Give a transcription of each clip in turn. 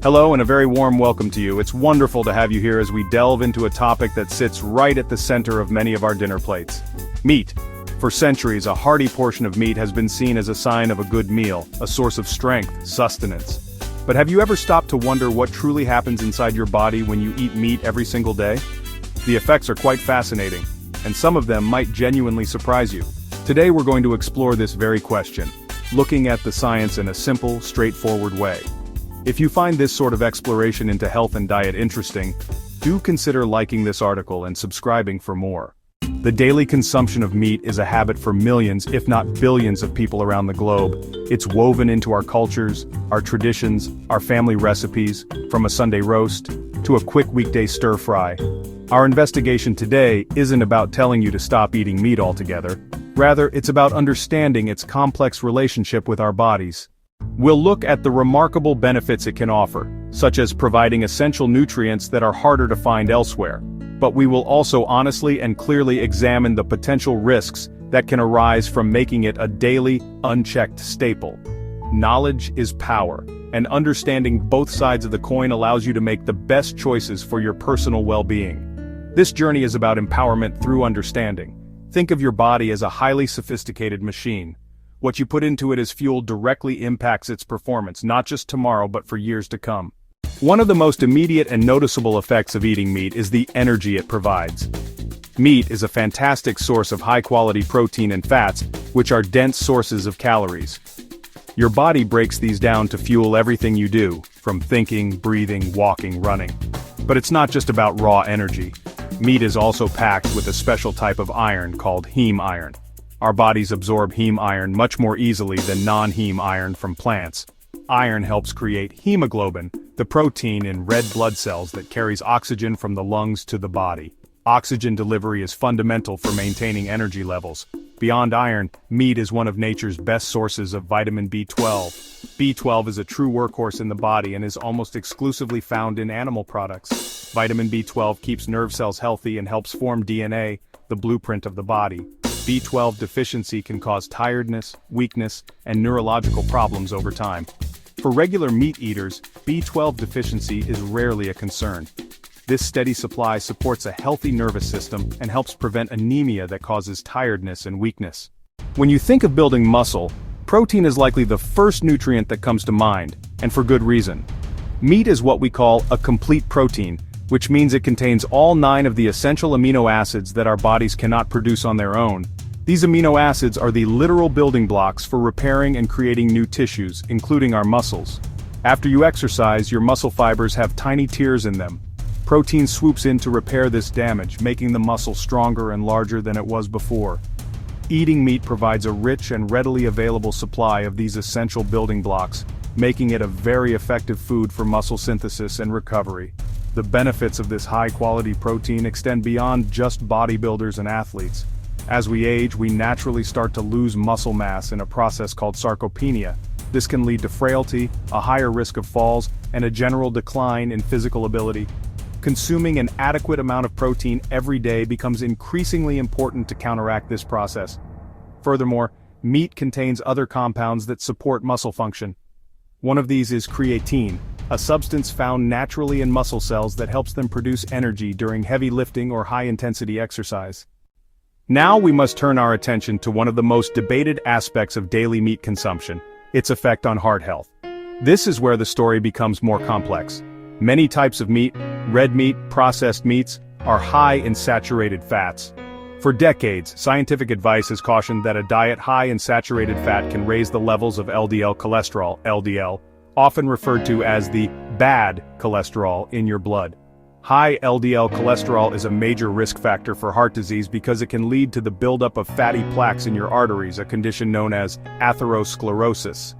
Hello and a very warm welcome to you. It's wonderful to have you here as we delve into a topic that sits right at the center of many of our dinner plates. Meat. For centuries, a hearty portion of meat has been seen as a sign of a good meal, a source of strength, sustenance. But have you ever stopped to wonder what truly happens inside your body when you eat meat every single day? The effects are quite fascinating, and some of them might genuinely surprise you. Today we're going to explore this very question, looking at the science in a simple, straightforward way. If you find this sort of exploration into health and diet interesting, do consider liking this article and subscribing for more. The daily consumption of meat is a habit for millions, if not billions of people around the globe. It's woven into our cultures, our traditions, our family recipes, from a Sunday roast to a quick weekday stir-fry. Our investigation today isn't about telling you to stop eating meat altogether. Rather, it's about understanding its complex relationship with our bodies. We'll look at the remarkable benefits it can offer, such as providing essential nutrients that are harder to find elsewhere. But we will also honestly and clearly examine the potential risks that can arise from making it a daily, unchecked staple. Knowledge is power, and understanding both sides of the coin allows you to make the best choices for your personal well-being. This journey is about empowerment through understanding. Think of your body as a highly sophisticated machine. What you put into it as fuel directly impacts its performance, not just tomorrow but for years to come. One of the most immediate and noticeable effects of eating meat is the energy it provides. Meat is a fantastic source of high-quality protein and fats, which are dense sources of calories. Your body breaks these down to fuel everything you do, from thinking, breathing, walking, running. But it's not just about raw energy. Meat is also packed with a special type of iron called heme iron. Our bodies absorb heme iron much more easily than non-heme iron from plants. Iron helps create hemoglobin, the protein in red blood cells that carries oxygen from the lungs to the body. Oxygen delivery is fundamental for maintaining energy levels. Beyond iron, meat is one of nature's best sources of vitamin B12. B12 is a true workhorse in the body and is almost exclusively found in animal products. Vitamin B12 keeps nerve cells healthy and helps form DNA, the blueprint of the body. B12 deficiency can cause tiredness, weakness, and neurological problems over time. For regular meat eaters, B12 deficiency is rarely a concern. This steady supply supports a healthy nervous system and helps prevent anemia that causes tiredness and weakness. When you think of building muscle, protein is likely the first nutrient that comes to mind, and for good reason. Meat is what we call a complete protein, which means it contains all 9 of the essential amino acids that our bodies cannot produce on their own. These amino acids are the literal building blocks for repairing and creating new tissues, including our muscles. After you exercise, your muscle fibers have tiny tears in them. Protein swoops in to repair this damage, making the muscle stronger and larger than it was before. Eating meat provides a rich and readily available supply of these essential building blocks, making it a very effective food for muscle synthesis and recovery. The benefits of this high-quality protein extend beyond just bodybuilders and athletes. As we age, we naturally start to lose muscle mass in a process called sarcopenia. This can lead to frailty, a higher risk of falls, and a general decline in physical ability. Consuming an adequate amount of protein every day becomes increasingly important to counteract this process. Furthermore, meat contains other compounds that support muscle function. One of these is creatine, a substance found naturally in muscle cells that helps them produce energy during heavy lifting or high-intensity exercise. Now we must turn our attention to one of the most debated aspects of daily meat consumption, its effect on heart health. This is where the story becomes more complex. Many types of meat, red meat, processed meats, are high in saturated fats. For decades, scientific advice has cautioned that a diet high in saturated fat can raise the levels of LDL cholesterol, LDL, often referred to as the bad cholesterol in your blood. High LDL cholesterol is a major risk factor for heart disease because it can lead to the buildup of fatty plaques in your arteries, a condition known as atherosclerosis.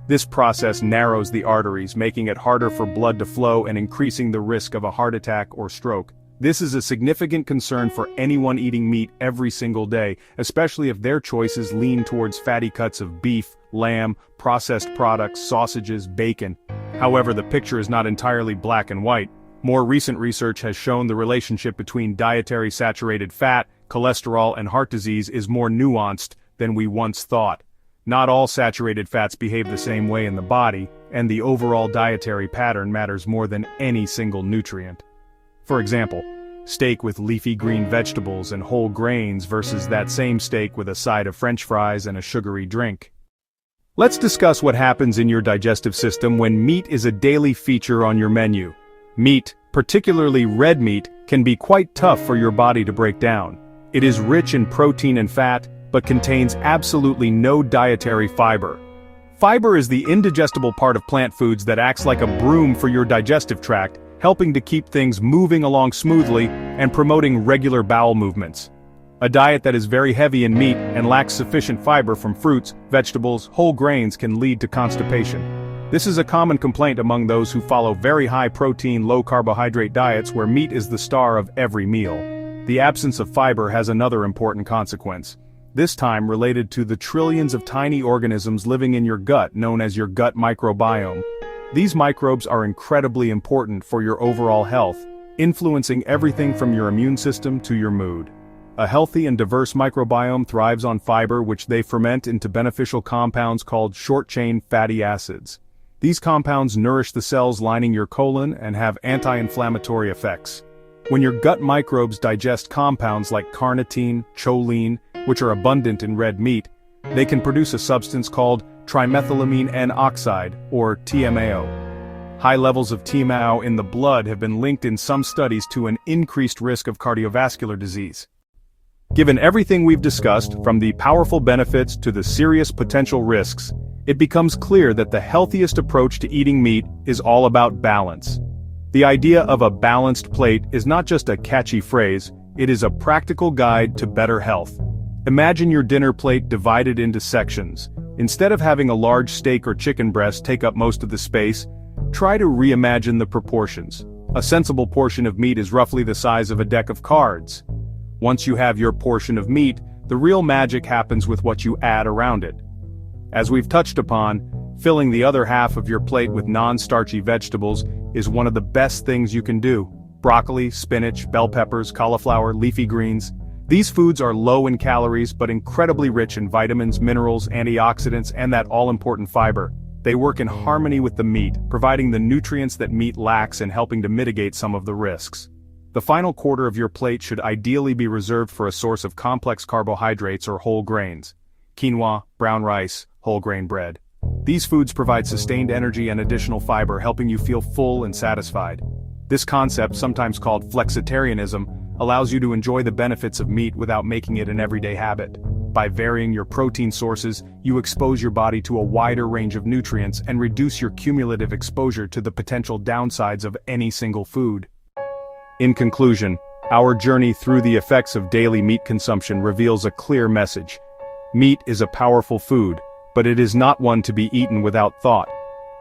This process narrows the arteries, making it harder for blood to flow and increasing the risk of a heart attack or stroke. This is a significant concern for anyone eating meat every single day, especially if their choices lean towards fatty cuts of beef, lamb, processed products, sausages, bacon. However, the picture is not entirely black and white. More recent research has shown the relationship between dietary saturated fat, cholesterol, and heart disease is more nuanced than we once thought. Not all saturated fats behave the same way in the body, and the overall dietary pattern matters more than any single nutrient. For example, steak with leafy green vegetables and whole grains versus that same steak with a side of French fries and a sugary drink. Let's discuss what happens in your digestive system when meat is a daily feature on your menu. Meat, particularly red meat, can be quite tough for your body to break down. It is rich in protein and fat, but contains absolutely no dietary fiber. Fiber is the indigestible part of plant foods that acts like a broom for your digestive tract, helping to keep things moving along smoothly and promoting regular bowel movements. A diet that is very heavy in meat and lacks sufficient fiber from fruits, vegetables, whole grains can lead to constipation. This is a common complaint among those who follow very high protein, low carbohydrate diets where meat is the star of every meal. The absence of fiber has another important consequence. This time related to the trillions of tiny organisms living in your gut known as your gut microbiome. These microbes are incredibly important for your overall health, influencing everything from your immune system to your mood. A healthy and diverse microbiome thrives on fiber, which they ferment into beneficial compounds called short-chain fatty acids. These compounds nourish the cells lining your colon and have anti-inflammatory effects. When your gut microbes digest compounds like carnitine, choline, which are abundant in red meat, they can produce a substance called trimethylamine N-oxide, or TMAO. High levels of TMAO in the blood have been linked in some studies to an increased risk of cardiovascular disease. Given everything we've discussed, from the powerful benefits to the serious potential risks, it becomes clear that the healthiest approach to eating meat is all about balance. The idea of a balanced plate is not just a catchy phrase, it is a practical guide to better health. Imagine your dinner plate divided into sections. Instead of having a large steak or chicken breast take up most of the space, try to reimagine the proportions. A sensible portion of meat is roughly the size of a deck of cards. Once you have your portion of meat, the real magic happens with what you add around it. As we've touched upon, filling the other half of your plate with non-starchy vegetables is one of the best things you can do. Broccoli, spinach, bell peppers, cauliflower, leafy greens. These foods are low in calories but incredibly rich in vitamins, minerals, antioxidants, and that all-important fiber. They work in harmony with the meat, providing the nutrients that meat lacks and helping to mitigate some of the risks. The final quarter of your plate should ideally be reserved for a source of complex carbohydrates or whole grains. Quinoa, brown rice, whole grain bread. These foods provide sustained energy and additional fiber, helping you feel full and satisfied. This concept, sometimes called flexitarianism, allows you to enjoy the benefits of meat without making it an everyday habit. By varying your protein sources, you expose your body to a wider range of nutrients and reduce your cumulative exposure to the potential downsides of any single food. In conclusion, our journey through the effects of daily meat consumption reveals a clear message. Meat is a powerful food, but it is not one to be eaten without thought.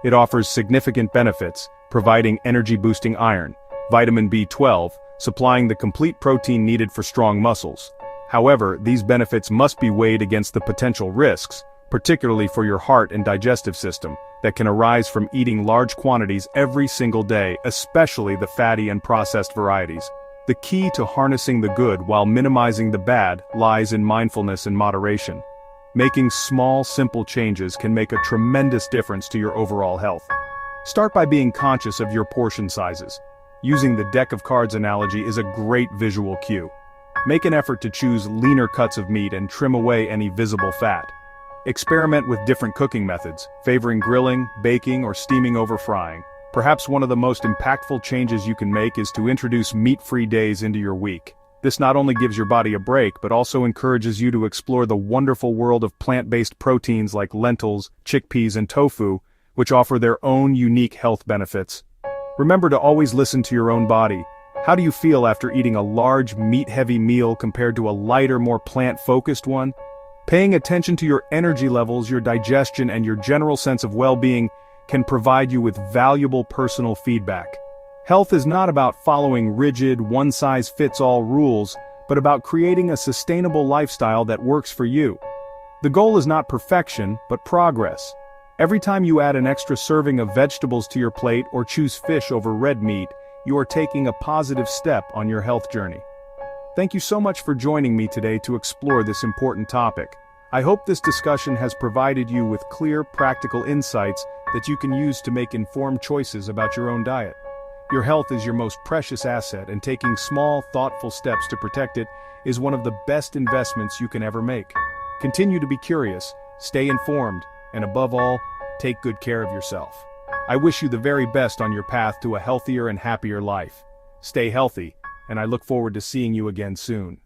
It offers significant benefits, providing energy-boosting iron, vitamin B12, supplying the complete protein needed for strong muscles. However, these benefits must be weighed against the potential risks, particularly for your heart and digestive system, that can arise from eating large quantities every single day, especially the fatty and processed varieties. The key to harnessing the good while minimizing the bad lies in mindfulness and moderation. Making small, simple changes can make a tremendous difference to your overall health. Start by being conscious of your portion sizes. Using the deck of cards analogy is a great visual cue. Make an effort to choose leaner cuts of meat and trim away any visible fat. Experiment with different cooking methods, favoring grilling, baking, or steaming over frying. Perhaps one of the most impactful changes you can make is to introduce meat-free days into your week. This not only gives your body a break but also encourages you to explore the wonderful world of plant-based proteins like lentils, chickpeas, and tofu, which offer their own unique health benefits. Remember to always listen to your own body. How do you feel after eating a large, meat-heavy meal compared to a lighter, more plant-focused one? Paying attention to your energy levels, your digestion, and your general sense of well-being can provide you with valuable personal feedback. Health is not about following rigid, one-size-fits-all rules, but about creating a sustainable lifestyle that works for you. The goal is not perfection, but progress. Every time you add an extra serving of vegetables to your plate or choose fish over red meat, you are taking a positive step on your health journey. Thank you so much for joining me today to explore this important topic. I hope this discussion has provided you with clear, practical insights that you can use to make informed choices about your own diet. Your health is your most precious asset, and taking small, thoughtful steps to protect it is one of the best investments you can ever make. Continue to be curious, stay informed, and above all, take good care of yourself. I wish you the very best on your path to a healthier and happier life. Stay healthy, and I look forward to seeing you again soon.